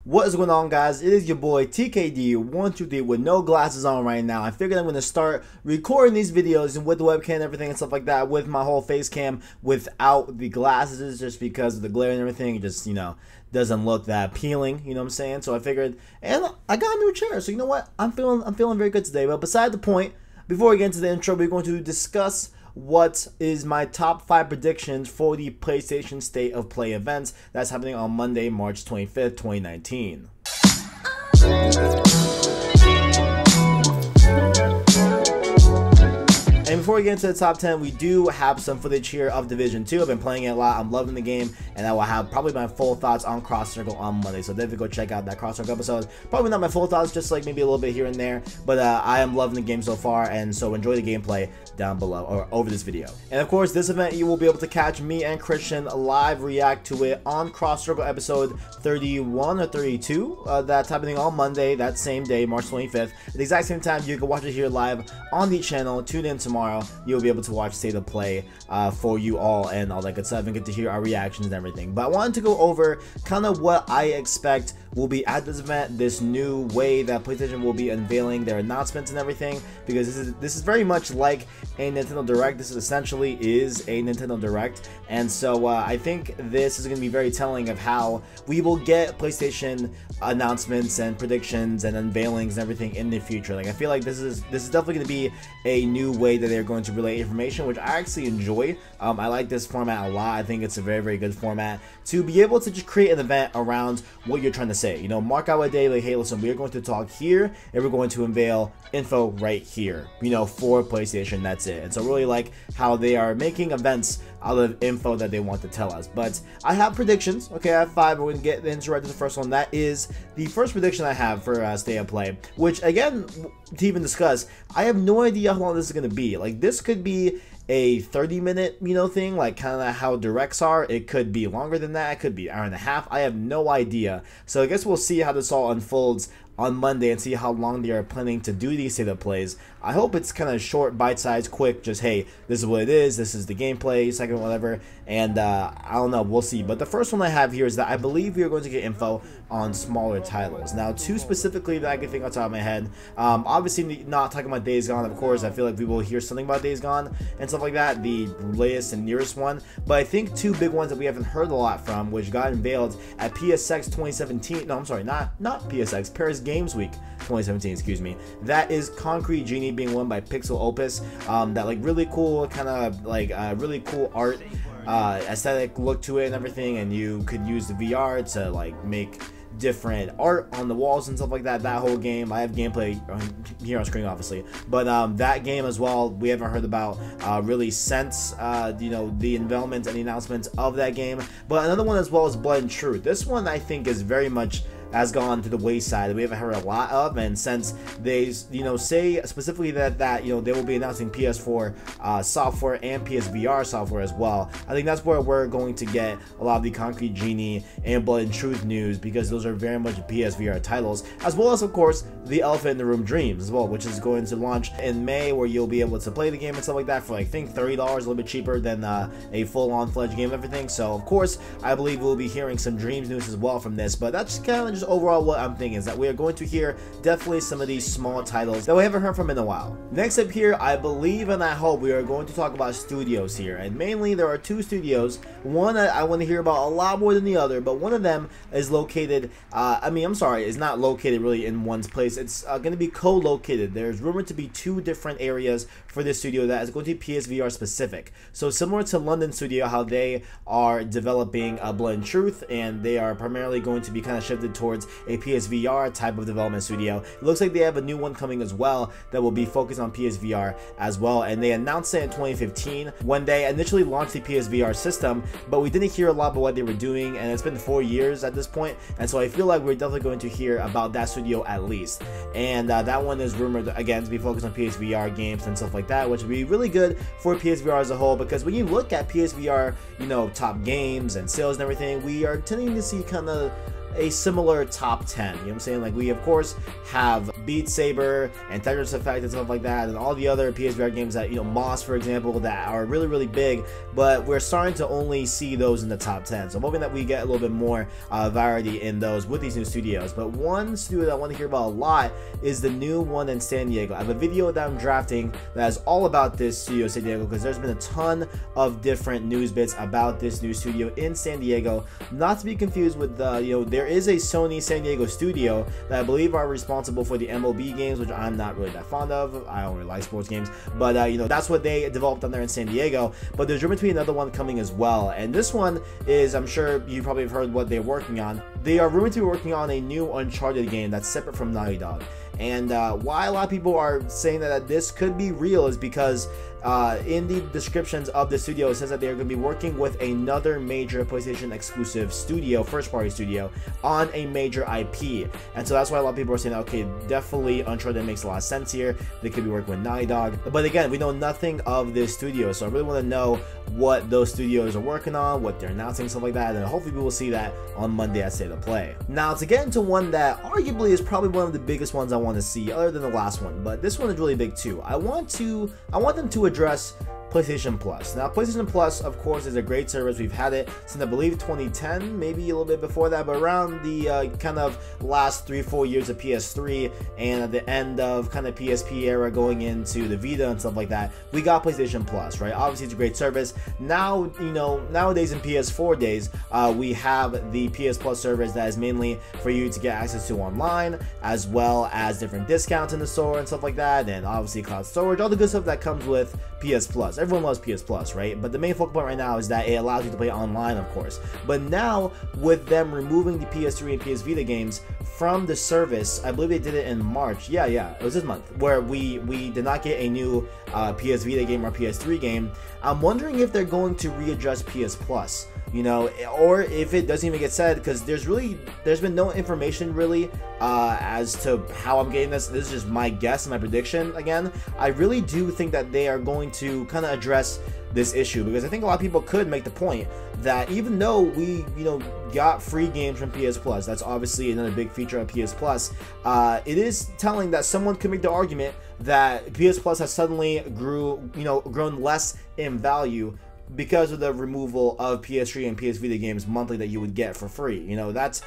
What is going on, guys? It is your boy TKD123 with no glasses on right now. I figured I'm going to start recording these videos and with the webcam and everything and stuff like that with my whole face cam without the glasses, just because of the glare and everything. It just, doesn't look that appealing, you know what I'm saying? So I figured, and I got a new chair, so you know what? I'm feeling very good today. But beside the point, before we get into the intro, we're going to discuss what is my top 5 predictions for the PlayStation State of Play events that's happening on Monday, March 25th, 2019. And before we get into the top 10, we do have some footage here of Division 2. I've been playing it a lot. I'm loving the game, and I will have probably my full thoughts on Cross Circle on Monday. So definitely go check out that Cross Circle episode. Probably not my full thoughts, just like maybe a little bit here and there. But I am loving the game so far, and so enjoy the gameplay down below or over this video. And of course, this event you will be able to catch me and Christian live react to it on Cross Circle episode 31 or 32. That's happening on Monday, that same day, March 25th. At the exact same time, you can watch it here live on the channel. Tune in tomorrow. You'll be able to watch State of Play for you all and all that good stuff and get to hear our reactions and everything. But I wanted to go over kind of what I expect will be at this event, this new way that PlayStation will be unveiling their announcements and everything, because this is very much like a Nintendo Direct. This essentially is a Nintendo Direct, and so I think this is going to be very telling of how we will get PlayStation announcements and predictions and unveilings and everything in the future. Like, I feel like this is definitely going to be a new way that they're going to relay information, which I actually enjoy. I like this format a lot. I think it's a very good format to be able to just create an event around what you're trying to say. Mark out a day like, hey, listen, we're going to talk here and we're going to unveil info right here, for PlayStation. That's it. And so really like how they are making events out of info that they want to tell us. But I have predictions. Okay, I have 5. We're going to get into right to the first one. That is the first prediction I have for State of Play, which again, to even discuss, I have no idea how long this is going to be. Like, this could be a 30-minute, thing, like kind of how directs are. It could be longer than that. It could be an hour and a half. I have no idea. So I guess we'll see how this all unfolds on Monday and see how long they are planning to do these State of Plays. I hope it's kind of short, bite-sized, quick, just, hey, this is what it is, this is the gameplay, second whatever, and I don't know, we'll see. But the first one I have here is that I believe we are going to get info on smaller titles. Now, 2 specifically that I can think on top of my head, obviously not talking about Days Gone, of course. I feel like we will hear something about Days Gone and stuff like that, the latest and nearest one, but I think 2 big ones that we haven't heard a lot from, which got unveiled at PSX 2017, no, I'm sorry, not PSX, Paris Games Week 2017, excuse me. That is Concrete Genie being won by Pixel Opus. That like really cool kind of like really cool art aesthetic look to it and everything, and you could use the VR to like make different art on the walls and stuff like that. That whole game, I have gameplay here on screen obviously, but that game as well we haven't heard about really since the unveilment and the announcements of that game. But another one as well is Blood and Truth. This one I think is very much has gone to the wayside. We haven't heard a lot of, and since they say specifically that they will be announcing PS4 software and PSVR software as well, I think that's where we're going to get a lot of the Concrete Genie and Blood and Truth news, because those are very much PSVR titles, as well as of course the Elephant in the Room Dreams as well, which is going to launch in May, where you'll be able to play the game and stuff like that for like, I think $30, a little bit cheaper than a full-on fledged game and everything. So of course I believe we'll be hearing some Dreams news as well from this, but that's kind of just overall what I'm thinking, is that we are going to hear definitely some of these small titles that we haven't heard from in a while. Next up here, I believe and I hope we are going to talk about studios here, and mainly there are 2 studios. One I want to hear about a lot more than the other, but one of them is located is not located really in one's place. It's going to be co-located. There's rumored to be 2 different areas for this studio that is going to be PSVR specific. So similar to London Studio, how they are developing Blood and Truth, and they are primarily going to be kind of shifted towards a PSVR type of development studio. It looks like they have a new one coming as well that will be focused on PSVR as well, and they announced it in 2015 when they initially launched the PSVR system, but we didn't hear a lot about what they were doing, and it's been 4 years at this point, and so I feel like we're definitely going to hear about that studio at least. And that one is rumored again to be focused on PSVR games and stuff like that, which would be really good for PSVR as a whole, because when you look at PSVR top games and sales and everything, we are tending to see kind of a similar top 10. You know what I'm saying? Like, we of course have Beat Saber and Tetris Effect and stuff like that, and all the other PSVR games that, you know, Moss, for example, that are really, really big, but we're starting to only see those in the top 10. So I'm hoping that we get a little bit more variety in those with these new studios. But one studio that I want to hear about a lot is the new one in San Diego. I have a video that I'm drafting that is all about this studio, San Diego, because there's been a ton of different news bits about this new studio in San Diego. Not to be confused with the, you know, there is a Sony San Diego studio that I believe are responsible for the MLB games, which I'm not really that fond of. I don't really like sports games, but you know, that's what they developed on there in San Diego. But there's rumored to be another one coming as well, and this one is, I'm sure you probably have heard what they're working on. They are rumored to be working on a new Uncharted game that's separate from Naughty Dog. And why a lot of people are saying that this could be real is because in the descriptions of the studio, it says that they're going to be working with another major PlayStation exclusive studio, first party studio, on a major IP. And so that's why a lot of people are saying, okay, definitely Uncharted makes a lot of sense here. They could be working with Naughty Dog. But again, we know nothing of this studio, so I really want to know what those studios are working on, what they're announcing, stuff like that, and hopefully we will see that on Monday at State of Play. Now, to get into one that arguably is probably one of the biggest ones I want to see, other than the last one, but this one is really big too. I want them to address PlayStation Plus. Now, PlayStation Plus, of course, is a great service. We've had it since, I believe, 2010, maybe a little bit before that, but around the kind of last 3-4 years of PS3 and at the end of kind of PSP era going into the Vita and stuff like that, we got PlayStation Plus, right? Obviously, it's a great service. Now, you know, nowadays in PS4 days, we have the PS Plus service that is mainly for you to get access to online, as well as different discounts in the store and stuff like that, and obviously cloud storage, all the good stuff that comes with PS Plus. Everyone loves PS Plus, right? But the main focal point right now is that it allows you to play online, of course. But now, with them removing the PS3 and PS Vita games from the service, I believe they did it in March. Yeah, it was this month, where we did not get a new PS Vita game or PS3 game. I'm wondering if they're going to readjust PS Plus, you know, or if it doesn't even get said, because there's been no information really as to how I'm getting this. This is just my guess and my prediction. Again, I really do think that they are going to kind of address this issue, because I think a lot of people could make the point that even though we, you know, got free games from PS Plus, that's obviously another big feature of PS Plus, it is telling that someone could make the argument that PS Plus has suddenly grown less in value because of the removal of PS3 and PS Vita games monthly that you would get for free. You know, that's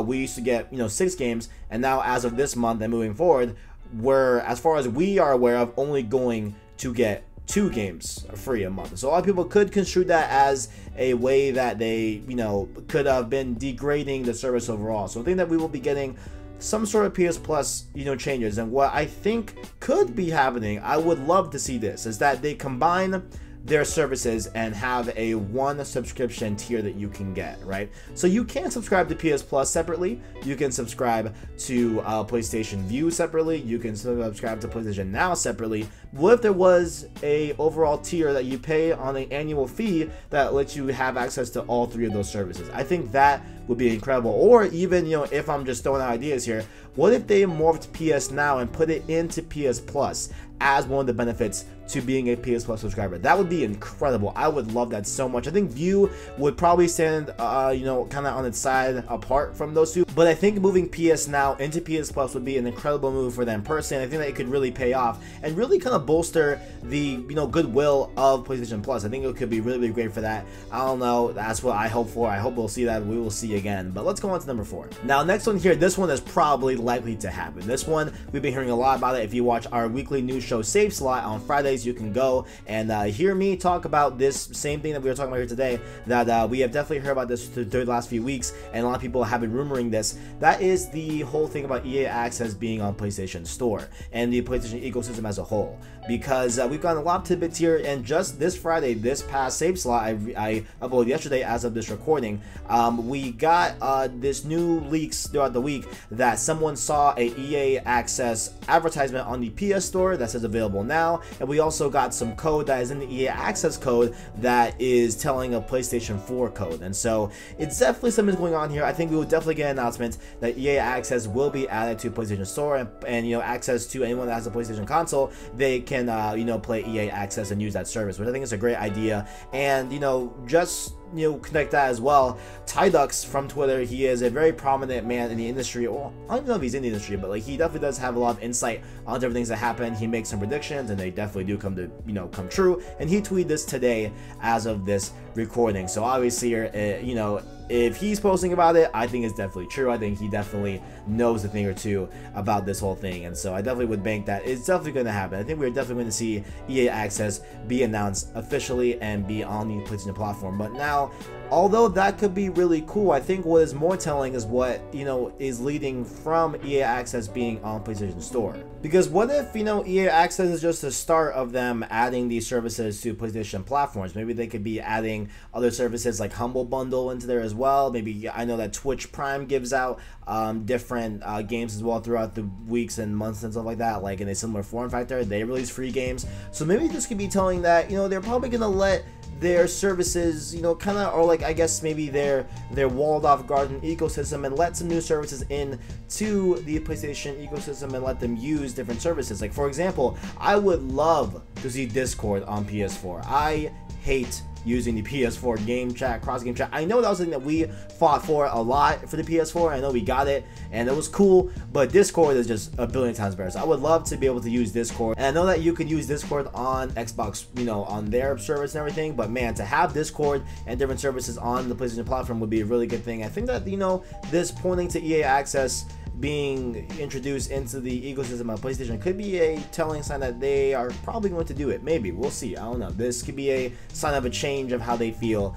we used to get, you know, 6 games, and now as of this month and moving forward, we're, as far as we are aware of, only going to get 2 games free a month. So a lot of people could construe that as a way that they, you know, could have been degrading the service overall. So I think that we will be getting some sort of PS Plus, you know, changes. And what I think could be happening, I would love to see this, is that they combine their services and have a one subscription tier that you can get, right? So you can subscribe to PS Plus separately, you can subscribe to PlayStation Vue separately, you can subscribe to PlayStation Now separately. What if there was a overall tier that you pay on an annual fee that lets you have access to all 3 of those services? I think that would be incredible. Or even, you know, if I'm just throwing out ideas here, what if they morphed PS Now and put it into PS Plus as one of the benefits to being a PS Plus subscriber? That would be incredible. I would love that so much. I think Vue would probably stand, you know, kind of on its side apart from those two. But I think moving PS Now into PS Plus would be an incredible move for them personally. I think that it could really pay off and really kind of bolster the, you know, goodwill of PlayStation Plus. I think it could be really, really great for that. I don't know. That's what I hope for. I hope we'll see that. We will see again. But let's go on to number 4. Now, next one here. This one is probably likely to happen. This one, we've been hearing a lot about it. If you watch our weekly news show Save Slot on Fridays, you can go and hear me talk about this same thing that we were talking about here today, that we have definitely heard about this through the last few weeks, and a lot of people have been rumoring this. That is the whole thing about EA Access being on PlayStation Store and the PlayStation ecosystem as a whole, because we've gotten a lot of tidbits here, and just this Friday, this past Save Slot I uploaded yesterday as of this recording, we got this new leaks throughout the week that someone saw a EA Access advertisement on the PS Store that says available now, and we also got some code that is in the EA Access code that is telling a PlayStation 4 code. And so it's definitely something going on here. I think we will definitely get an announcement that EA Access will be added to PlayStation Store, and you know, access to anyone that has a PlayStation console, they can you know, play EA Access and use that service, which I think is a great idea. And you know, just connect that as well. Tidux from Twitter, he is a very prominent man in the industry. Well, I don't even know if he's in the industry, but like he definitely does have a lot of insight on different things that happen. He makes some predictions, and they definitely do come to come true. And he tweeted this today as of this recording. So obviously, if he's posting about it, I think it's definitely true. I think he definitely knows a thing or two about this whole thing, and so I definitely would bank that it's definitely going to happen. I think we're definitely going to see EA Access be announced officially and be on the PlayStation platform. But now, although that could be really cool, I think what is more telling is what is leading from EA Access being on PlayStation Store. Because what if EA Access is just the start of them adding these services to PlayStation platforms? Maybe they could be adding other services like Humble Bundle into there as well. Maybe I know that Twitch Prime gives out different games as well throughout the weeks and months and stuff like that, like in a similar form factor. They release free games, so maybe this could be telling that they're probably gonna let their services kind of, or like I guess maybe their walled off garden ecosystem, and let some new services in to the PlayStation ecosystem and let them use different services. Like for example, I would love to see Discord on PS4. I hate using the PS4 game chat, cross game chat. I know that was something that we fought for a lot for the PS4. I know we got it and it was cool, but Discord is just a billion times better. So I would love to be able to use Discord, and I know that you could use Discord on Xbox, on their service and everything, but man, to have Discord and different services on the PlayStation platform would be a really good thing. I think that this pointing to EA Access being introduced into the ecosystem of PlayStation could be a telling sign that they are probably going to do it. Maybe, we'll see. I don't know. This could be a sign of a change of how they feel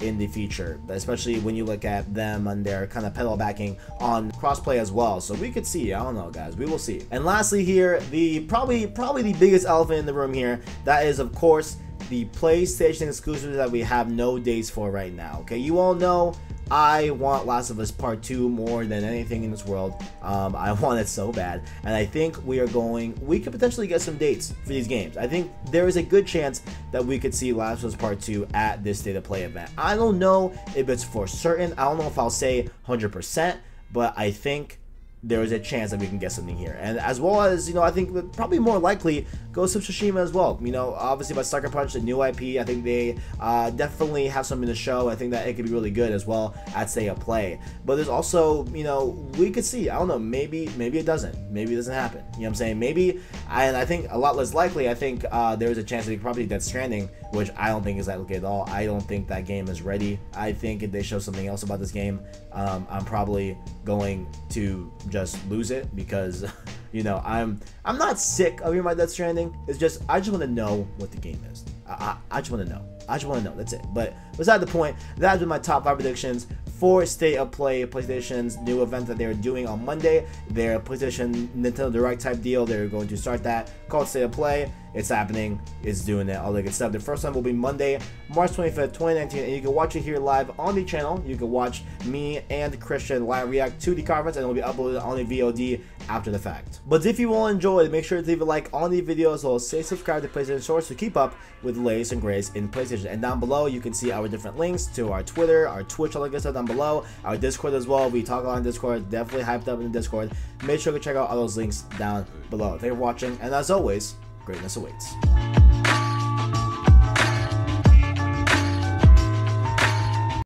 in the future, especially when you look at them and their kind of pedal backing on crossplay as well. So we could see. I don't know, guys. We will see. And lastly here, the probably the biggest elephant in the room here, that is of course the PlayStation exclusives that we have no dates for right now. Okay, you all know I want Last of Us Part 2 more than anything in this world. I want it so bad, and I think we could potentially get some dates for these games. I think there is a good chance that we could see Last of Us Part 2 at this State of Play event. I don't know if it's for certain. I don't know if I'll say 100%, but I think there is a chance that we can get something here. And as well as, I think probably more likely Ghost of Tsushima as well. Obviously by Sucker Punch, the new IP, I think they definitely have something to show. I think that it could be really good as well at State of Play. But there's also, we could see, I don't know, maybe it doesn't. Maybe it doesn't happen. You know what I'm saying? Maybe, and I think a lot less likely, I think there's a chance that we could probably Death Stranding, which I don't think is likely at all. I don't think that game is ready. I think if they show something else about this game, I'm probably going to just lose it, because I'm not sick of hearing about Death Stranding. It's just I just want to know what the game is. I just want to know. That's it. But beside the point, that has been my top 5 predictions for State of Play, PlayStation's new event that they're doing on Monday. Their PlayStation Nintendo Direct type deal. They're going to start that, called State of Play. It's happening. It's doing it. All the good stuff. The first time will be Monday, March 25th, 2019, and you can watch it here live on the channel. You can watch me and Christian live react to the conference, and it will be uploaded on the VOD after the fact. But if you all enjoyed, make sure to leave a like on the video, as well as stay subscribed to PlayStation Source to keep up with the latest and greatest in PlayStation. And down below, you can see our different links to our Twitter, our Twitch, all that good stuff down below, our Discord as well. We talk a lot on Discord, definitely hyped up in the Discord. Make sure to check out all those links down below. Thank you for watching, and as always, greatness awaits.